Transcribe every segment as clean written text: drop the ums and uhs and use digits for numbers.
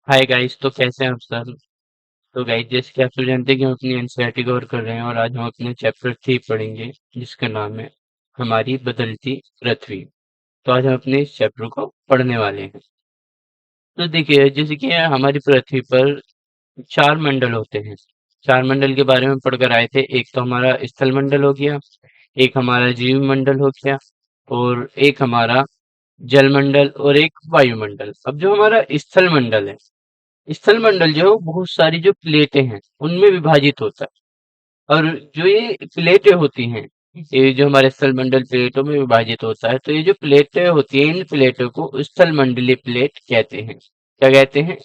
Hi guys. तो कैसे हैं आप सब। तो गाइस, जैसे कि आप सब जानते हैं कि हम अपनी एनसीईआरटी कवर कर रहे हैं और आज हम अपने चैप्टर 3 पढ़ेंगे, जिसका नाम है हमारी बदलती पृथ्वी। तो आज हम अपने इस चैप्टर को पढ़ने वाले हैं। तो देखिए, जैसे कि हमारी पृथ्वी पर चार मंडल होते हैं। चार मंडल के बारे में पढ़कर आए थे। एक तो हमारा स्थल मंडल हो गया, एक हमारा जीव मंडल हो गया, और एक हमारा जल मंडल, और एक वायुमंडल। अब जो हमारा स्थल मंडल है, स्थल मंडल जो है वो बहुत सारी जो प्लेटें हैं उनमें विभाजित होता है। और जो ये प्लेटें होती हैं, ये जो हमारे स्थल मंडल प्लेटों में विभाजित होता है, तो ये जो प्लेटें होती हैं इन प्लेटों को स्थल मंडलीय प्लेट कहते हैं। क्या कहते हैं?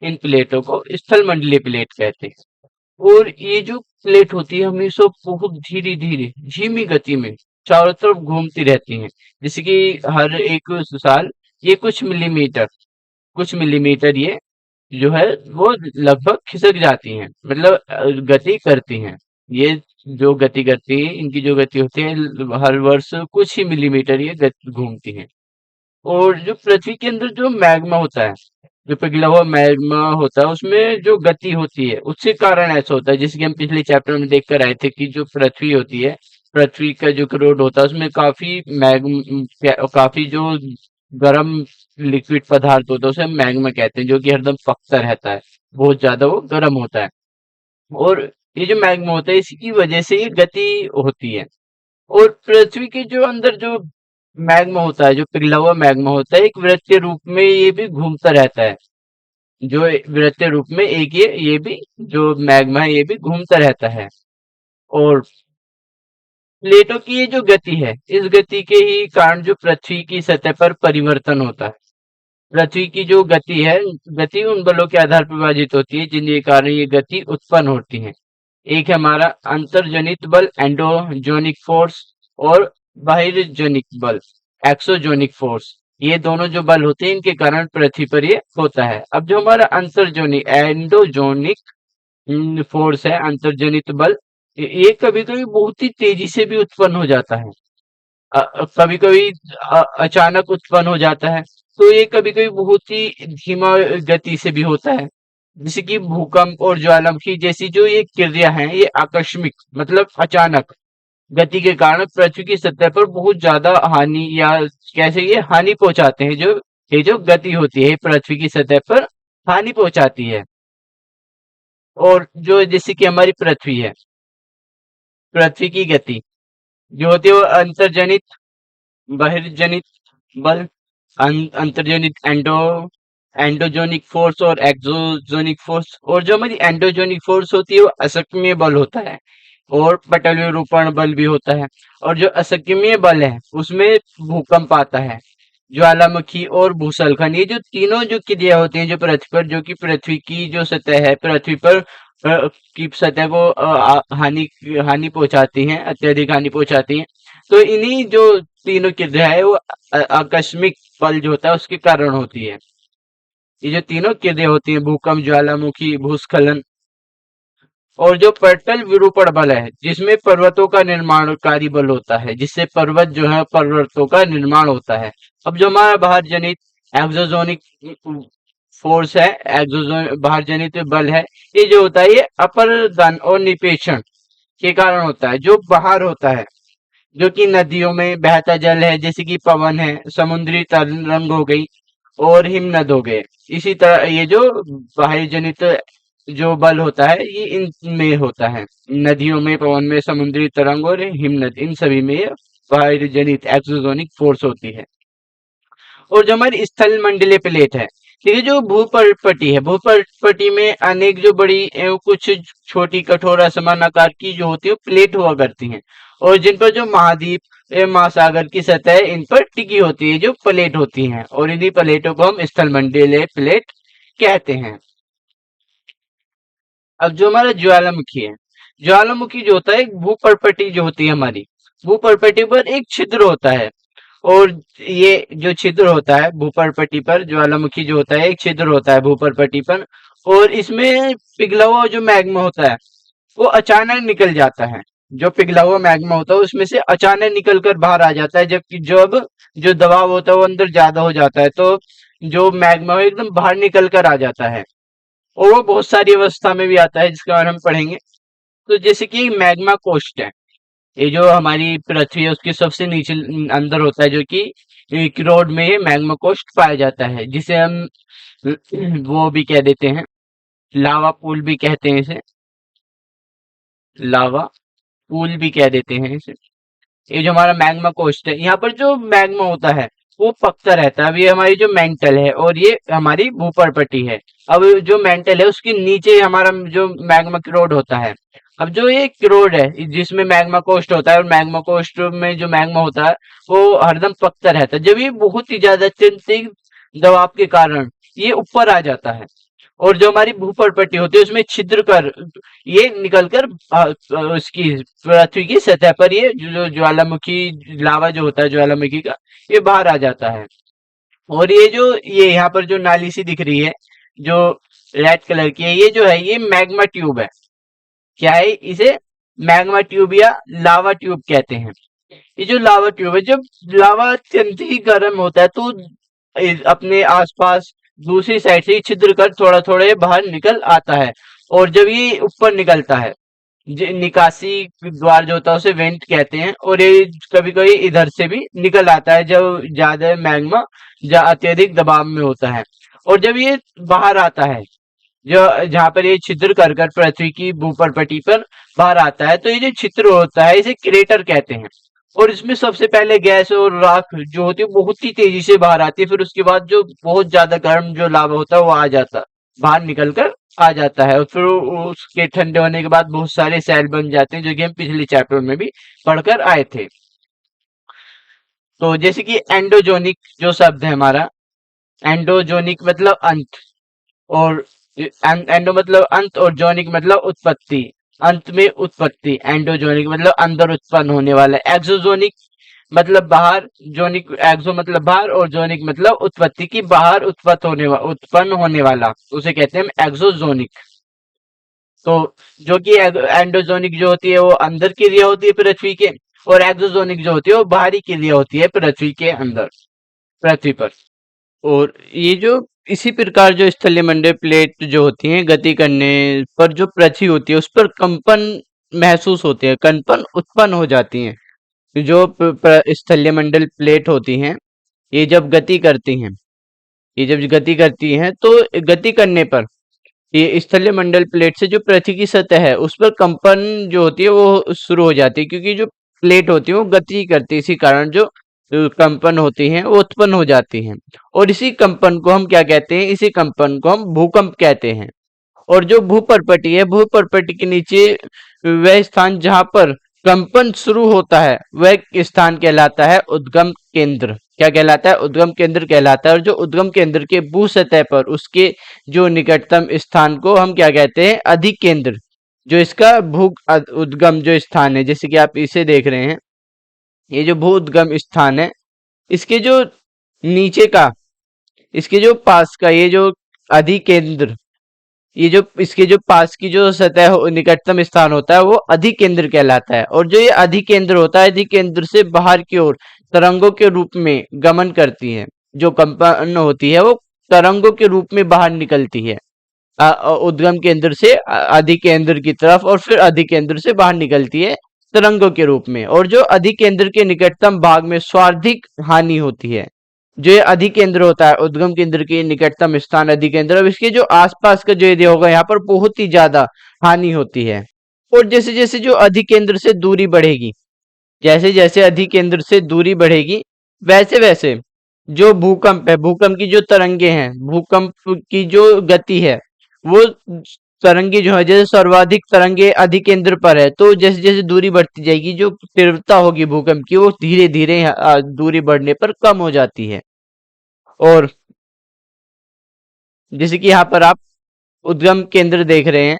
इन प्लेटों को स्थल मंडलीय प्लेट कहते हैं। और ये जो प्लेट होती है हमेशा बहुत धीरे धीरे धीमी गति में चारों तरफ घूमती रहती हैं। जैसे कि हर एक साल ये कुछ मिलीमीटर ये जो है वो लगभग खिसक जाती हैं, मतलब गति करती हैं। ये जो गति करती है, इनकी जो गति होती है, हर वर्ष कुछ ही मिलीमीटर ये घूमती हैं। और जो पृथ्वी के अंदर जो मैग्मा होता है, जो पिघला हुआ मैग्मा होता है, उसमें जो गति होती है उसके कारण ऐसा होता है। जैसे कि हम पिछले चैप्टर में देख कर आए थे कि जो पृथ्वी होती है, पृथ्वी का जो करोड होता है उसमें काफी जो गर्म लिक्विड पदार्थ होता है उसे हम मैग्मा कहते हैं, जो कि हरदम पकता रहता है, बहुत ज्यादा वो गर्म होता है। और ये जो मैग्मा होता है इसकी वजह से ये गति होती है। और पृथ्वी के जो अंदर जो मैग्मा होता है, जो पिघला हुआ मैग्मा होता है, एक वृत्तीय रूप में ये भी घूमता रहता है। जो वृत्तीय रूप में एक ये भी जो मैग्मा है ये भी घूमता रहता है। और प्लेटों की ये जो गति है, इस गति के ही कारण जो पृथ्वी की सतह पर परिवर्तन होता है। पृथ्वी की जो गति है, गति उन बलों के आधार पर विभाजित होती है जिनके कारण ये गति उत्पन्न होती है। एक है हमारा अंतर्जनित बल एंडोजोनिक फोर्स, और बाह्यजनिक बल एक्सोजोनिक फोर्स। ये दोनों जो बल होते हैं इनके कारण पृथ्वी पर ये होता है। अब जो हमारा अंतर्जोनिक एंडोजोनिक फोर्स है, अंतर्जनित बल, ये कभी कभी बहुत ही तेजी से भी उत्पन्न हो जाता है। कभी कभी अचानक उत्पन्न हो जाता है। तो ये कभी कभी बहुत ही धीमा गति से भी होता है। जैसे कि भूकंप और ज्वालामुखी जैसी जो ये क्रिया है, ये आकस्मिक मतलब अचानक गति के कारण पृथ्वी की सतह पर बहुत ज्यादा हानि, या कैसे ये हानि पहुंचाते हैं। जो ये जो गति होती है ये पृथ्वी की सतह पर हानि पहुंचाती है। और जो जैसे कि हमारी पृथ्वी है, पृथ्वी की गति जो होती है वो अंतर्जनित, बहिर्जनित बल, अंतर्जनित एंडोजोनिक फोर्स और एक्सोजोनिक फोर्स। और जो हमारी एंडोजोनिक फोर्स होती है वो असक्रिय बल होता है, और पटल विरूपण बल भी होता है। और जो असक्रिय बल है उसमें भूकंप आता है, ज्वालामुखी और भूस्खलन। ये जो तीनों जो क्रिया होती हैं जो पृथ्वी पर, जो कि पृथ्वी की जो सतह है, पृथ्वी पर की सतह को हानि हानि पहुंचाती हैं, अत्यधिक हानि पहुंचाती हैं। तो इन्हीं जो तीनों क्रिया है वो आकस्मिक बल जो होता है उसके कारण होती है। ये जो तीनों क्रिया होती हैं, भूकंप, ज्वालामुखी, भूस्खलन, और जो पटल विरूपण बल है जिसमें पर्वतों का निर्माणकारी बल होता है, जिससे पर्वत जो है पर्वतों का निर्माण होता है। अब जो हमारा बाहर जनित एक्सोजोनिक फोर्स है, बाहर जनित बल है, ये जो होता है ये अपरदन और निपेक्षण के कारण होता है। जो बाहर होता है, जो कि नदियों में बहता जल है, जैसे कि पवन है, समुद्री तरंग हो गई, और हिमनद हो गए। इसी तरह ये जो बाह्य जनित जो बल होता है ये इनमें होता है, नदियों में, पवन में, समुद्री तरंग और हिमनद, इन सभी में ये बाह्य जनित एक्सोजोनिक फोर्स होती है। और जो हमारी स्थल मंडलीय प्लेट है, ठीक है, जो भूपर्पटी है, भूपर्पटी में अनेक जो बड़ी एवं कुछ छोटी कठोर असमान आकार की जो होती है प्लेट हुआ करती हैं, और जिन पर जो महाद्वीप एवं महासागर की सतह है इन पर टिकी होती है जो प्लेट होती हैं, और इन्हीं प्लेटों को हम स्थल मंडलीय प्लेट कहते हैं। अब जो हमारा ज्वालामुखी है, ज्वालामुखी जो होता है एक भूपर्पटी जो होती है हमारी, भूपर्पटी पर एक छिद्र होता है। और ये जो छिद्र होता है भूपर्पटी पर, ज्वालामुखी जो होता है एक छिद्र होता है भूपर्पटी पर, और इसमें पिघला हुआ जो मैग्मा होता है वो अचानक निकल जाता है। जो पिघला हुआ मैग्मा होता है उसमें से अचानक निकल कर बाहर आ जाता है, जबकि जब जो दबाव होता है वो अंदर ज्यादा हो जाता है, तो जो मैग्मा है एकदम बाहर निकल कर आ जाता है। और वो बहुत सारी अवस्था में भी आता है जिसके बारे में हम पढ़ेंगे। तो जैसे कि मैग्मा कोष्ट है, ये जो हमारी पृथ्वी है उसके सबसे नीचे अंदर होता है, जो कि क्रोड में ये मैग्मा कोष्ट पाया जाता है, जिसे हम वो भी कह देते हैं, लावा पूल भी कहते हैं इसे, लावा पूल भी कह देते हैं इसे। ये जो हमारा मैग्मा कोस्ट है, यहाँ पर जो मैग्मा होता है वो पकता रहता है। अब ये हमारी जो मेंटल है और ये हमारी भूपर्पटी है। अब जो मेंटल है उसके नीचे हमारा जो मैग्मा क्रोड होता है। अब जो ये क्रोड है जिसमें मैग्मा कोस्ट होता है, और मैग्मा कोस्ट में जो मैग्मा होता है वो हरदम पकता रहता है। जब ये बहुत ही ज्यादा अत्यंत दबाव के कारण ये ऊपर आ जाता है, और जो हमारी भूपर्पटी होती है उसमें छिद्र कर ये निकलकर उसकी पृथ्वी की सतह पर ये जो ज्वालामुखी लावा जो होता है ज्वालामुखी का, ये बाहर आ जाता है। और ये जो ये यहाँ पर जो नाली सी दिख रही है जो रेड कलर की है, ये जो है ये मैग्मा ट्यूब है। क्या है इसे? मैग्मा ट्यूब या लावा ट्यूब कहते हैं। ये जो लावा ट्यूब है, जब लावा अत्यंत ही गर्म होता है तो अपने आसपास दूसरी साइड से छिद्र कर थोड़ा थोड़ा ये बाहर निकल आता है। और जब ये ऊपर निकलता है, निकासी द्वार जो होता है उसे वेंट कहते हैं, और ये कभी कभी इधर से भी निकल आता है जब ज्यादा मैग्मा अत्यधिक दबाव में होता है। और जब ये बाहर आता है, जो जहां पर ये छिद्र कर कर पृथ्वी की भूपर्पटी पर बाहर आता है, तो ये जो छिद्र होता है इसे क्रेटर कहते हैं। और इसमें सबसे पहले गैस और राख जो होती है बहुत ही तेजी से बाहर आती है, फिर उसके बाद जो बहुत ज्यादा गर्म जो लावा होता है वो आ जाता बाहर निकल कर आ जाता है, और फिर उसके ठंडे होने के बाद बहुत सारे सेल बन जाते हैं, जो कि हम पिछले चैप्टर में भी पढ़कर आए थे। तो जैसे कि एंडोजोनिक जो शब्द है हमारा, एंडोजोनिक मतलब अंत, और एंडो मतलब अंत और जोनिक मतलब उत्पत्ति, अंत में उत्पत्ति। एंडोजोनिक मतलब अंदर उत्पन्न होने वाला, एक्सोजोनिक मतलब बाहर, जोनिक एक्सो मतलब बाहर, और जोनिक मतलब उत्पत्ति की बाहर उत्पन्न होने वाला, उसे कहते हैं हम एक्सोजोनिक। तो जो कि एंडोजोनिक जो होती है वो अंदर की क्रिया होती है पृथ्वी के, और एक्सोजोनिक जो होती है वो बाहरी क्रिया होती है पृथ्वी के अंदर, पृथ्वी पर। और ये जो इसी प्रकार जो स्थलीय मंडल प्लेट जो होती हैं गति करने पर जो पृथ्वी होती है उस पर कंपन महसूस होते हैं, कंपन उत्पन्न हो जाती हैं। जो स्थलीय मंडल प्लेट होती हैं ये जब गति करती हैं, ये जब गति करती हैं तो गति करने पर ये स्थलीय मंडल प्लेट से जो पृथ्वी की सतह है उस पर कंपन जो होती है वो शुरू हो जाती है, क्योंकि जो प्लेट होती है वो गति करती है, इसी कारण जो कंपन होती हैं वो उत्पन्न हो जाती हैं। और इसी कंपन को हम क्या कहते हैं? इसी कंपन को हम भूकंप कहते हैं। और जो भूपर्पटी है, भूपर्पटी के नीचे वह स्थान जहां पर कंपन शुरू होता है वह स्थान कहलाता है उद्गम केंद्र। क्या कहलाता है? उद्गम केंद्र कहलाता है। और जो उद्गम केंद्र के भू सतह पर उसके जो निकटतम स्थान को हम क्या कहते हैं? अधिकेंद्र। जो इसका भू उद्गम जो स्थान है, जैसे कि आप इसे देख रहे हैं, ये जो भू उद्गम स्थान है इसके जो नीचे का, इसके जो पास का ये जो अधिकेंद्र, ये जो इसके जो पास की जो सतह निकटतम स्थान होता है वो अधिकेंद्र कहलाता है। और जो ये अधिकेंद्र होता है, अधिकेंद्र से बाहर की ओर तरंगों के रूप में गमन करती है। जो कंपन होती है वो तरंगों के रूप में बाहर निकलती है उद्गम केंद्र से अधिकेंद्र की तरफ, और फिर अधिकेंद्र से बाहर निकलती है तरंगों के रूप में। और जो अधिकेंद्र के निकटतम भाग में स्वार्धिक हानि होती है। जो ये अधिकेंद्र होता है, उद्गम केंद्र के निकटतम स्थान अधिकेंद्र, अब इसके जो आसपास का जो एरिया होगा यहाँ पर बहुत ही ज्यादा हानि होती है। और जैसे जैसे जो अधिकेंद्र से दूरी बढ़ेगी, जैसे जैसे अधिकेंद्र से दूरी बढ़ेगी वैसे वैसे जो भूकंप है, भूकंप की जो तरंगे हैं, भूकंप की जो गति है वो तरंगे जो है, जैसे सर्वाधिक तरंगे अधिकेंद्र पर है तो जैसे जैसे दूरी बढ़ती जाएगी जो तीव्रता होगी भूकंप की वो धीरे धीरे दूरी बढ़ने पर कम हो जाती है। और जैसे कि यहाँ पर आप उद्गम केंद्र देख रहे हैं,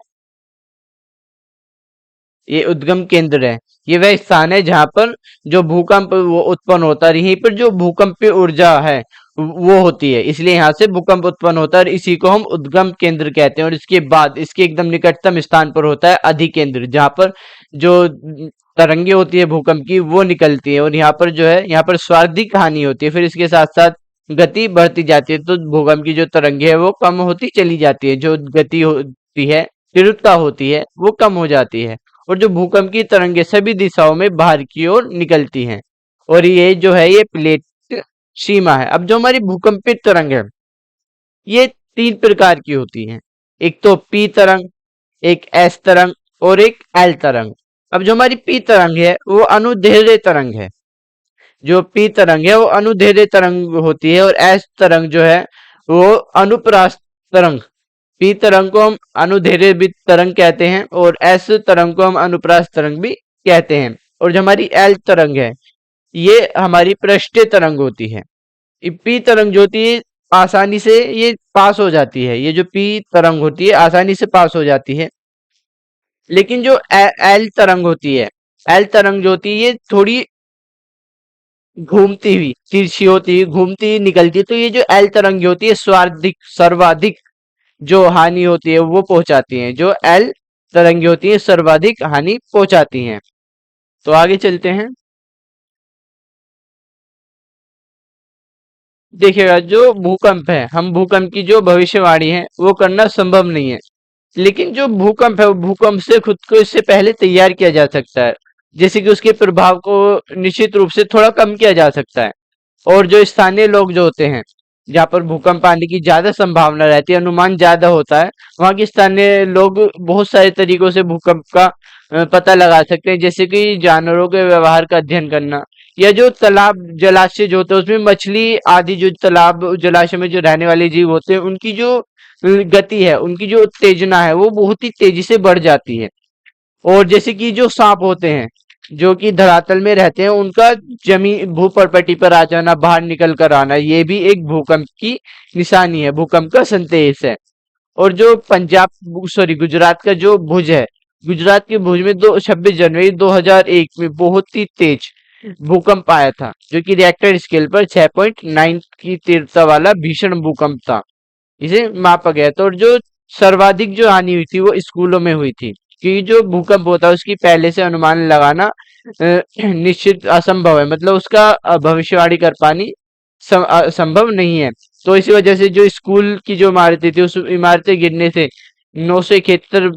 ये उद्गम केंद्र है, ये वह स्थान है जहां पर जो भूकंप वो उत्पन्न होता है। यहीं पर जो भूकंपीय ऊर्जा है वो होती है, इसलिए यहाँ से भूकंप उत्पन्न होता है और इसी को हम उद्गम केंद्र कहते हैं। और इसके बाद इसके एकदम निकटतम स्थान पर होता है अधिकेंद्र, जहां पर जो तरंगे होती है भूकंप की वो निकलती है, और यहाँ पर जो है यहाँ पर स्वार्थिक हानि होती है। फिर इसके साथ साथ गति बढ़ती जाती है, तो भूकंप की जो तरंगे है वो कम होती चली जाती है, जो गति होती है, तीव्रता होती है, वो कम हो जाती है। और जो भूकंप की तरंगे सभी दिशाओं में बाहर की ओर निकलती हैं। और ये जो है ये प्लेट सीमा है। अब जो हमारी भूकंपित तरंग है, ये 3 प्रकार की होती हैं। एक तो पी तरंग, एक एस तरंग और एक एल तरंग। अब जो हमारी पी तरंग है वो अनुदैर्ध्य तरंग है। जो पी तरंग है वो अनुदैर्ध्य तरंग होती है, और एस तरंग जो है वो अनुप्रास तरंग। पी तरंग को हम अनुदैर्ध्य भी तरंग कहते हैं, और एस तरंग को हम अनुप्रास तरंग भी कहते हैं। और जो हमारी एल तरंग है, ये हमारी पृष्ठीय तरंग होती है। ये पी तरंग जो होती है आसानी से ये पास हो जाती है, ये जो पी तरंग होती है आसानी से पास हो जाती है। लेकिन जो एल तरंग होती है, एल तरंग जो होती है ये थोड़ी घूमती हुई, तिरछी होती हुई, घूमती हुई निकलती है। तो ये जो एल तरंग होती है सर्वाधिक जो हानि होती है वो पहुंचाती हैं। जो एल तरंगी होती है सर्वाधिक हानि पहुंचाती हैं। तो आगे चलते हैं। देखिएगा, जो भूकंप है, हम भूकंप की जो भविष्यवाणी है वो करना संभव नहीं है। लेकिन जो भूकंप है वो भूकंप से खुद को इससे पहले तैयार किया जा सकता है, जैसे कि उसके प्रभाव को निश्चित रूप से थोड़ा कम किया जा सकता है। और जो स्थानीय लोग जो होते हैं, जहाँ पर भूकंप आने की ज्यादा संभावना रहती है, अनुमान ज्यादा होता है, वहाँ के स्थानीय लोग बहुत सारे तरीकों से भूकंप का पता लगा सकते हैं, जैसे कि जानवरों के व्यवहार का अध्ययन करना, या जो तालाब जलाशय जो होते हैं उसमें मछली आदि, जो तालाब जलाशय में जो रहने वाले जीव होते हैं, उनकी जो गति है, उनकी जो उत्तेजना है वो बहुत ही तेजी से बढ़ जाती है। और जैसे कि जो सांप होते हैं जो कि धरातल में रहते हैं, उनका जमीन भूपर्पटी पर आ जाना, बाहर निकल कर आना, ये भी एक भूकंप की निशानी है, भूकंप का संदेश है। और जो पंजाब सॉरी गुजरात का जो भुज है, गुजरात के भुज में 26 जनवरी 2001 में बहुत ही तेज भूकंप आया था, जो कि रिएक्टर स्केल पर 6.9 की तीव्रता वाला भीषण भूकंप था। इसे मापा गया था। और जो सर्वाधिक जो हानि हुई थी वो स्कूलों में हुई थी, कि जो भूकंप होता है उसकी पहले से अनुमान लगाना निश्चित असंभव है, मतलब उसका भविष्यवाणी कर पानी संभव नहीं है। तो इसी वजह से जो स्कूल की जो इमारतें थी, उस इमारतें गिरने से 971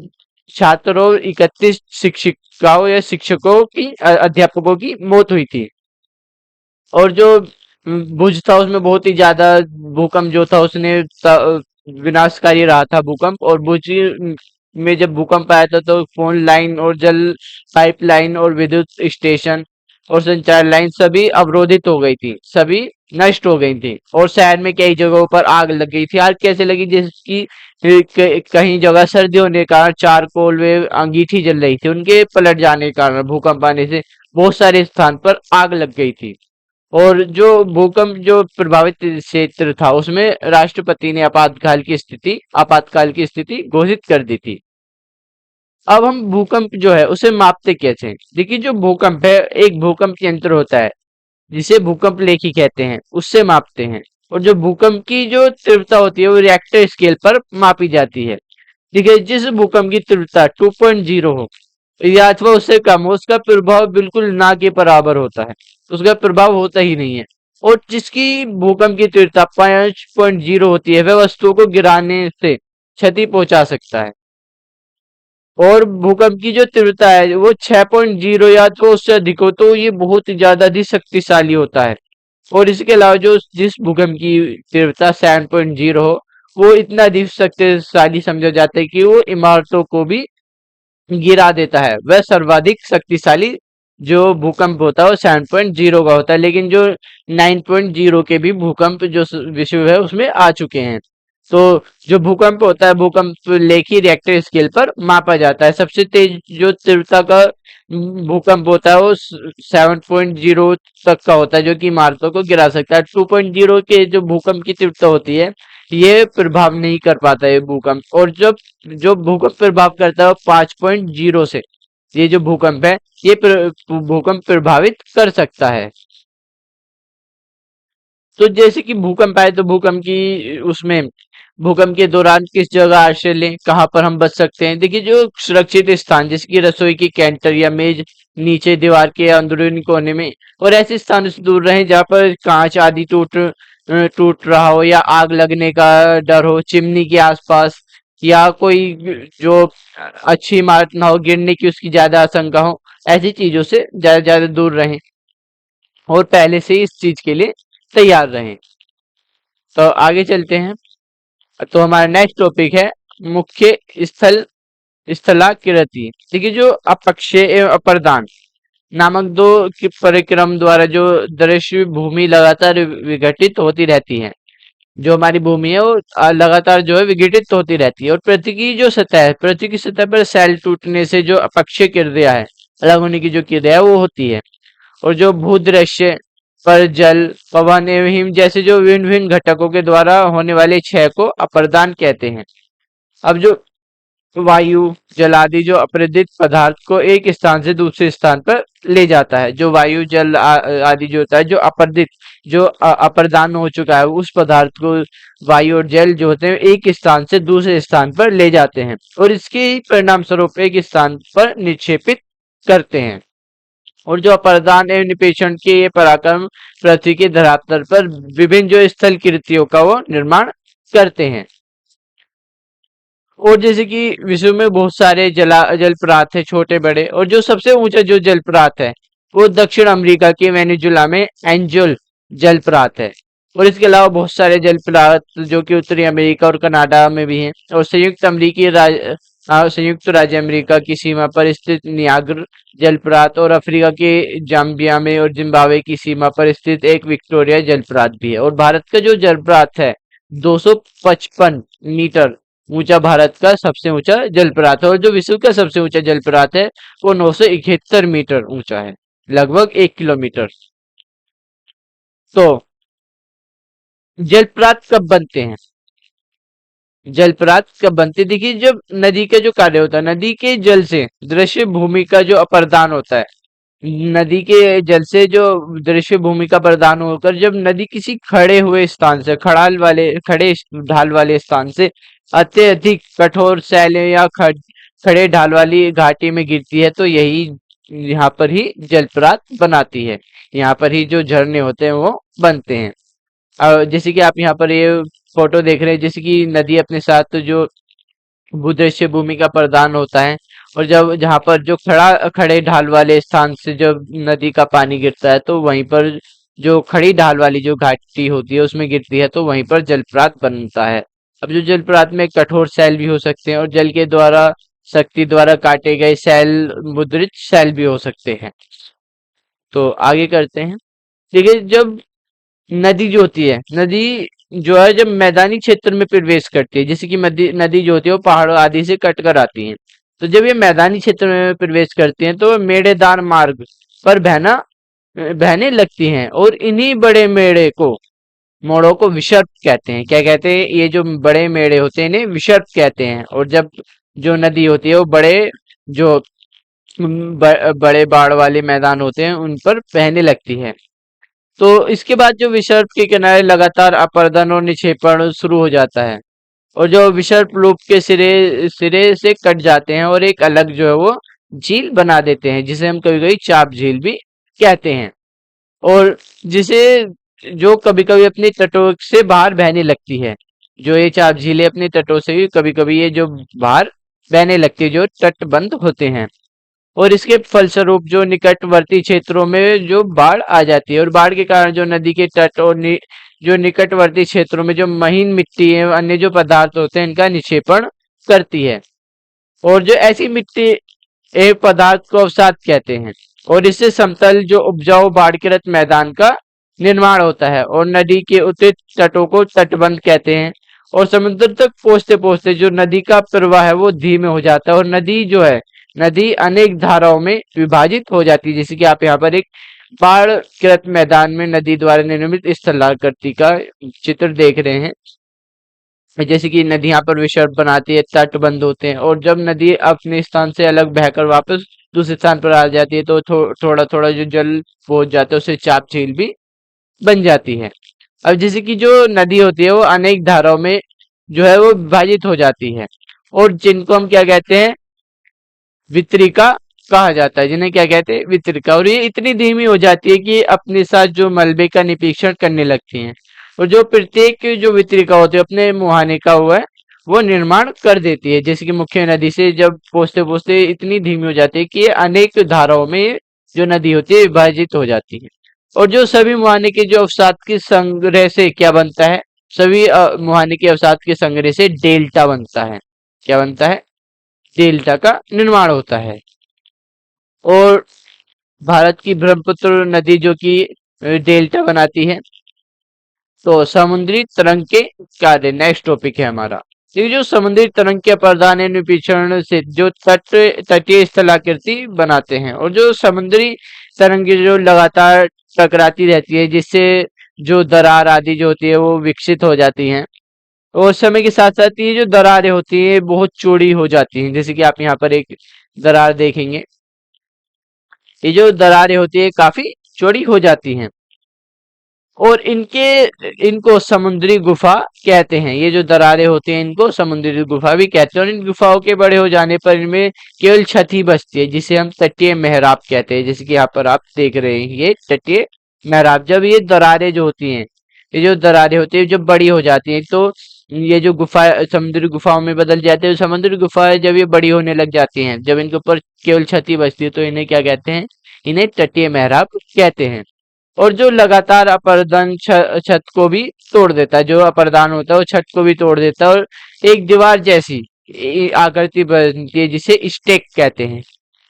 छात्रों और 31 शिक्षिकाओं या शिक्षकों की अध्यापकों की मौत हुई थी। और जो भुज था उसमें बहुत ही ज्यादा भूकंप जो था उसने विनाशकारी रहा था भूकंप। और भुज में जब भूकंप आया था तो फोन लाइन और जल पाइपलाइन और विद्युत स्टेशन और संचार लाइन सभी अवरोधित हो गई थी, सभी नष्ट हो गई थी। और शहर में कई जगहों पर आग लग गई थी। आग कैसे लगी, जिसकी कहीं जगह सर्दी होने के कारण चारकोल वे अंगीठी जल रही थी, उनके पलट जाने के कारण भूकंप आने से बहुत सारे स्थान पर आग लग गई थी। और जो भूकंप जो प्रभावित क्षेत्र था उसमें राष्ट्रपति ने आपातकाल की स्थिति घोषित कर दी थी। अब हम भूकंप जो है उसे मापते कैसे हैं? देखिए, जो भूकंप है एक भूकंप यंत्र होता है जिसे भूकंप लेखी कहते हैं, उससे मापते हैं। और जो भूकंप की जो तीव्रता होती है वो रिएक्टर स्केल पर मापी जाती है। ठीक है, जिस भूकंप की तीव्रता 2.0 हो या अथवा उससे कम हो, उसका प्रभाव बिल्कुल ना के बराबर होता है, उसका प्रभाव होता ही नहीं है। और जिसकी भूकंप की तीव्रता 5.0 होती है वह वस्तुओं को गिराने से क्षति पहुंचा सकता है। और भूकंप की जो तीव्रता है वो 6.0 या तो उससे अधिक हो तो ये बहुत ही ज्यादा अधिक शक्तिशाली होता है। और इसके अलावा जो जिस भूकंप की तीव्रता 7.0 हो, वो इतना अधिक शक्तिशाली समझा जाता है कि वो इमारतों को भी गिरा देता है। वह सर्वाधिक शक्तिशाली जो भूकंप होता है वो 7.0 का होता है। लेकिन जो 9.0 के भी भूकंप जो विश्व है उसमें आ चुके हैं। तो जो भूकंप होता है भूकंप लेखी रिएक्टर स्केल पर मापा जाता है। सबसे तेज जो तीव्रता का भूकंप होता है वो 7.0 तक का होता है, जो कि इमारतों को गिरा सकता है। 2.0 के जो भूकंप की तीव्रता होती है ये प्रभाव नहीं कर पाता है भूकंप। और जब जो भूकंप प्रभाव करता है वो 5.0 से ये जो भूकंप है ये भूकंप प्रभावित कर सकता है। तो जैसे कि भूकंप आए तो भूकंप की उसमें भूकंप के दौरान किस जगह आश्रय लें, कहाँ पर हम बच सकते हैं? देखिए, जो सुरक्षित स्थान जैसे कि रसोई की कैंटर या मेज नीचे दीवार के अंदरूनी कोने में, और ऐसे स्थानों से दूर रहें जहाँ पर कांच आदि टूट टूट रहा हो या आग लगने का डर हो चिमनी के आसपास, या कोई जो अच्छी इमारत ना हो, गिरने की उसकी ज्यादा आशंका हो, ऐसी चीजों से ज्यादा ज्यादा दूर रहें और पहले से ही इस चीज के लिए तैयार रहें। तो आगे चलते हैं। तो हमारा नेक्स्ट टॉपिक है मुख्य स्थल स्थलाकृति। देखिए, जो अपक्षय एवं अपर्दान नामक दो की परिक्रम द्वारा जो दृश्य भूमि लगातार विघटित होती रहती है, जो हमारी भूमि है वो लगातार जो है विघटित होती रहती है, और पृथ्वी की जो सतह है, पृथ्वी की सतह पर सेल टूटने से जो अपक्षय क्रिया है, अलग होने की जो क्रिया है वो होती है। और जो भूदृश्य पर जल, पवन एवं हिम जैसे जो विभिन्न विभिन्न घटकों के द्वारा होने वाले क्षय को अपर्दान कहते हैं। अब जो वायु जल आदि जो अपरिदित पदार्थ को एक स्थान से दूसरे स्थान पर ले जाता है, जो वायु जल आदि जो होता है, जो अपरदित जो अप्रदान हो चुका है, उस पदार्थ को वायु और जल जो होते हैं एक स्थान से दूसरे स्थान पर ले जाते हैं और इसके ही परिणाम स्वरूप एक स्थान पर निक्षेपित करते हैं। और जो अप्रदान एवं निपेषण के ये पराक्रम पृथ्वी के धरातल पर विभिन्न जो स्थल कृतियों का वो निर्माण करते हैं। और जैसे कि विश्व में बहुत सारे जलप्रात है, छोटे बड़े, और जो सबसे ऊंचा जो जलप्रात है वो दक्षिण अमेरिका के वेनेजुला में एंजल जलप्रात है। और इसके अलावा बहुत सारे जलप्रात जो कि उत्तरी अमेरिका और कनाडा में भी हैं। और संयुक्त राज्य अमेरिका की सीमा पर स्थित नियाग्रा जलप्रात, और अफ्रीका के जाम्बिया में और जिम्बाब्वे की सीमा पर स्थित एक विक्टोरिया जलप्रात भी है। और भारत का जो जलप्रात है 255 मीटर ऊंचा भारत का सबसे ऊंचा जलप्रात है, और जो विश्व का सबसे ऊंचा जलप्रात है वो 971 मीटर ऊंचा है, लगभग 1 किलोमीटर। तो जलप्रात कब बनते हैं? जलप्रात कब बनते, देखिए, जब नदी का जो कार्य होता है, नदी के जल से दृश्य भूमि का जो अपर्दान होता है, नदी के जल से जो दृश्य भूमि का प्रदान होकर जब नदी किसी खड़े हुए स्थान से खड़े ढाल वाले स्थान से अत्यधिक कठोर शैल या खड़े ढाल वाली घाटी में गिरती है, तो यही यहाँ पर ही जलप्रात बनाती है। यहाँ पर ही जो झरने होते हैं वो बनते हैं। जैसे कि आप यहाँ पर ये फोटो देख रहे हैं, जैसे कि नदी अपने साथ जो भूदृश्य भूमि का प्रदान होता है, और जब जहाँ पर जो खड़े ढाल वाले स्थान से जब नदी का पानी गिरता है तो वहीं पर जो खड़ी ढाल वाली जो घाटी होती है उसमें गिरती है, तो वहीं पर जलप्रात बनता है। अब जो जलप्रात में कठोर शैल भी हो सकते हैं और जल के द्वारा शक्ति द्वारा काटे गए शैल मुद्रित शैल भी हो सकते हैं। तो आगे करते हैं। देखिए, जब नदी जो होती है, नदी जो है जब मैदानी क्षेत्र में प्रवेश करती है, जैसे कि नदी नदी जो होती है वो पहाड़ों आदि से कट कर आती है, तो जब ये मैदानी क्षेत्र में प्रवेश करती हैं तो मेड़ेदार मार्ग पर बहने लगती हैं, और इन्हीं बड़े मेड़े को मोड़ों को विसर्प कहते हैं। क्या कहते हैं? ये जो बड़े मेड़े होते हैं इन्हें विसर्प कहते हैं। और जब जो नदी होती है वो जो बड़े बाढ़ वाले मैदान होते हैं उन पर बहने लगती है। तो इसके बाद जो विसर्प के किनारे लगातार अपर्दन और निक्षेपण शुरू हो जाता है, और जो विसर्प लूप के सिरे सिरे से कट जाते हैं और एक अलग जो है वो झील बना देते हैं, जिसे हम कभी कभी चाप झील भी कहते हैं। और जिसे जो कभी कभी अपने तटों से बाहर बहने लगती है, जो ये चाप झीलें अपने तटों से भी कभी कभी ये जो बाहर बहने लगती है, जो तटबंध होते हैं। और इसके फलस्वरूप जो निकटवर्ती क्षेत्रों में जो बाढ़ आ जाती है, और बाढ़ के कारण जो नदी के तट और जो निकटवर्ती क्षेत्रों में जो महीन मिट्टी है अन्य जो पदार्थ होते हैं इनका निक्षेपण करती है। और जो ऐसी मिट्टी एक पदार्थ को अवसाद कहते हैं, और इससे समतल जो उपजाऊ बाढ़ मैदान का निर्माण होता है। और नदी के उत्तरी तटों को तटबंध कहते हैं। और समुद्र तक पहुंचते पहुंचते जो नदी का प्रवाह है वो धीमे हो जाता है, और नदी अनेक धाराओं में विभाजित हो जाती है। जैसे कि आप यहाँ पर एक बाढ़ मैदान में नदी द्वारा निर्मित स्थलाकृति का चित्र देख रहे हैं। जैसे कि नदी यहाँ पर विसर्प बनाती है, तटबंध होते हैं, और जब नदी अपने स्थान से अलग बहकर वापस दूसरे स्थान पर आ जाती है तो थोड़ा थोड़ा जो जल पहुंच जाता है उससे चाप झील भी बन जाती है। अब जैसे कि जो नदी होती है वो अनेक धाराओं में जो है वो विभाजित हो जाती है, और जिनको हम क्या कहते हैं? वितरिका कहा जाता है। जिन्हें क्या कहते हैं? वितरिका। और ये इतनी धीमी हो जाती है कि अपने साथ जो मलबे का निरीक्षण करने लगती हैं। और जो प्रत्येक जो वितरिका होती है अपने मुहाने का हुआ है वो निर्माण कर देती है। जैसे कि मुख्य नदी से जब पहुंचते पहुंचते इतनी धीमी हो जाती है कि ये अनेक धाराओं में जो नदी होती है विभाजित हो जाती है। और जो सभी मुहाने के जो अवसाद के संग्रह से क्या बनता है, सभी मुहाने के अवसाद के संग्रह से डेल्टा बनता है। क्या बनता है? डेल्टा का निर्माण होता है। और भारत की ब्रह्मपुत्र नदी जो कि डेल्टा बनाती है। तो समुद्री तरंग के कार्य नेक्स्ट टॉपिक है हमारा। ये जो समुद्री तरंग के अपर्दान एवं विक्षेपण से जो तटीय स्थलाकृति बनाते हैं, और जो समुद्री तरंग जो लगातार टकराती रहती है जिससे जो दरार आदि जो होती है वो विकसित हो जाती हैं। और समय के साथ साथ ये जो दरारें होती है बहुत चौड़ी हो जाती हैं। जैसे कि आप यहाँ पर एक दरार देखेंगे, ये जो दरारें होती है काफी चौड़ी हो जाती हैं। और इनको समुद्री गुफा कहते हैं। ये जो दरारें होती हैं इनको समुद्री गुफा भी कहते हैं। और इन गुफाओं के बड़े हो जाने पर इनमें केवल छत ही बचती है जिसे हम तटीय मेहराब कहते हैं। जैसे कि यहाँ पर आप देख रहे हैं ये तटीय मेहराब। जब ये दरारें जो होती हैं, ये जो दरारें होती है जब बड़ी हो जाती हैं तो ये जो गुफा समुद्री गुफाओं में बदल जाते हैं। समुद्री गुफाएं जब ये बड़ी होने लग जाती हैं, जब इनके ऊपर केवल छत ही बचती है तो इन्हें क्या कहते हैं? इन्हें तटीय मेहराब कहते हैं। और जो लगातार अपर्दन छत को भी तोड़ देता है, जो अपर्दान होता है वो छत को भी तोड़ देता है और एक दीवार जैसी आकृति बनती है जिसे स्टेक कहते हैं।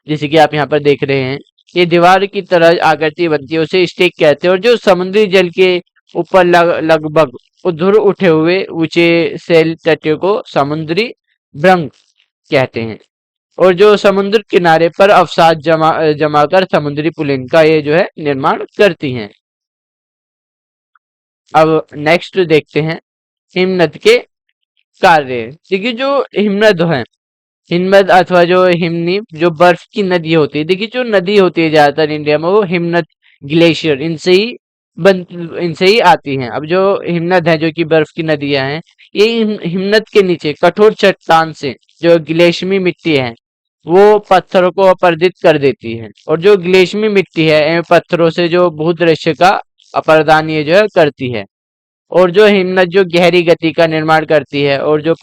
जैसे कि आप यहाँ पर देख रहे हैं ये दीवार की तरह आकृति बनती है, उसे स्टेक कहते हैं। और जो समुद्री जल के ऊपर लगभग उधर उठे हुए ऊंचे सेल तटों को समुद्री भ्रंग कहते हैं। और जो समुद्र किनारे पर अवसाद जमाकर समुद्री पुलिन का ये जो है निर्माण करती हैं। अब नेक्स्ट देखते हैं हिमनद के कार्य। देखिए जो हिमनद है, हिमनद अथवा जो हिमनी जो बर्फ की नदी होती है, देखिए जो नदी होती है ज्यादातर इंडिया में वो हिमनद ग्लेशियर इनसे ही आती हैं। अब जो हिमनद है जो कि बर्फ की नदियां हैं, ये हिमनद के नीचे कठोर चट्टान से जो ग्लेशियरी मिट्टी है वो पत्थरों को अपरदित कर देती है। और जो ग्लेशियरी मिट्टी है इन पत्थरों से जो भूदृश्य का अपरदान ये जो है करती है। और जो हिमनद जो गहरी गति का निर्माण करती है और जो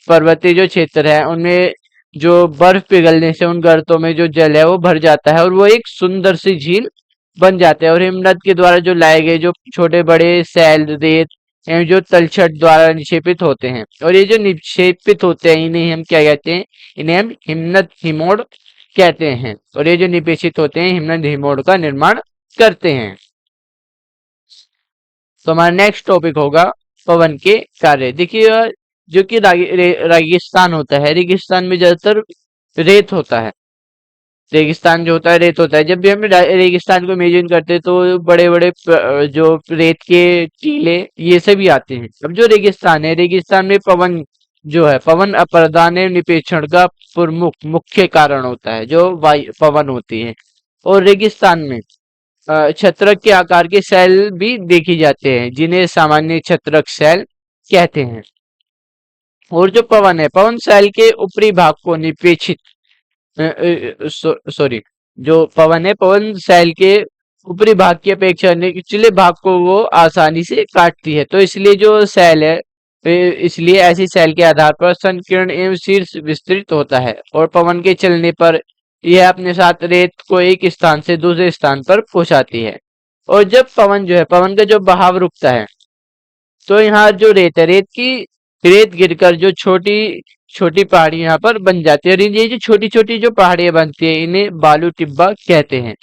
पर्वतीय जो क्षेत्र है उनमें जो बर्फ पिघलने से उन गर्तों में जो जल है वो भर जाता है और वो एक सुंदर सी झील बन जाते हैं। और हिमनद के द्वारा जो लाए गए जो छोटे बड़े सैल रेत एवं जो तलछट द्वारा निक्षेपित होते हैं, और ये जो निक्षेपित होते हैं इन्हें हम क्या कहते हैं? इन्हें हम हिमनद हिमोड़ कहते हैं। और ये जो निपेक्षित होते हैं हिमनद हिमोड़ का निर्माण करते हैं। तो हमारा नेक्स्ट टॉपिक होगा पवन के कार्य। देखिए जो कि रेगिस्तान होता है, रेगिस्तान में ज्यादातर रेत होता है। रेगिस्तान जो होता है रेत होता है। जब भी हम रेगिस्तान को इमेजिन करते हैं तो बड़े बड़े जो रेत के टीले ये सभी आते हैं। अब जो रेगिस्तान है, रेगिस्तान में पवन जो है पवन अपर्दान निपेक्षण का प्रमुख मुख्य कारण होता है जो वायु पवन होती है। और रेगिस्तान में छत्रक के आकार के सेल भी देखे जाते हैं जिन्हें सामान्य छत्रक सेल कहते हैं। और जो पवन है, पवन सेल के ऊपरी भाग को निपेक्षित सॉरी जो पवन है पवन सेल के ऊपरी भाग की अपेक्षा निचले भाग को वो आसानी से काटती है। तो इसलिए जो सेल है इसलिए ऐसी सेल के आधार पर संकीर्ण एवं शीर्ष विस्तृत होता है। और पवन के चलने पर यह अपने साथ रेत को एक स्थान से दूसरे स्थान पर पहुंचाती है। और जब पवन जो है पवन का जो बहाव रुकता है तो यहाँ जो रेत है रेत गिरकर जो छोटी छोटी पहाड़ी यहाँ पर बन जाती है। और ये जो छोटी छोटी जो पहाड़ियां बनती है इन्हें बालू टिब्बा कहते हैं।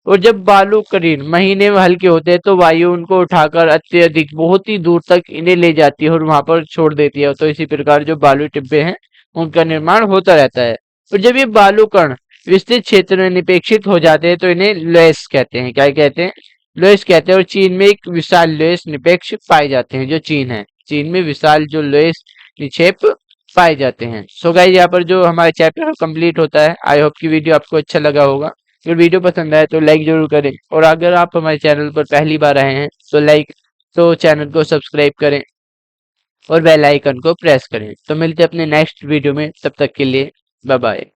और जब बालू करीब महीने में हल्के होते हैं तो वायु उनको उठाकर अत्यधिक बहुत ही दूर तक इन्हें ले जाती है और वहां पर छोड़ देती है। तो इसी प्रकार जो बालू टिब्बे हैं उनका निर्माण होता रहता है। और जब ये बालू कण विस्तृत क्षेत्र में निपेक्षित हो जाते हैं तो इन्हें लोएस कहते हैं। क्या कहते हैं? लोएस कहते हैं। और चीन में एक विशाल लोएस निपेक्ष पाए जाते हैं। जो चीन है, चीन में विशाल जो लोएस निक्षेप पाए जाते हैं। सो गाइस यहाँ पर जो हमारा चैप्टर कंप्लीट होता है। आई होप की वीडियो आपको अच्छा लगा होगा। अगर वीडियो पसंद आए तो लाइक जरूर करें, और अगर आप हमारे चैनल पर पहली बार आए हैं तो चैनल को सब्सक्राइब करें और बेल आइकन को प्रेस करें। तो मिलते हैं अपने नेक्स्ट वीडियो में, तब तक के लिए बाय बाय।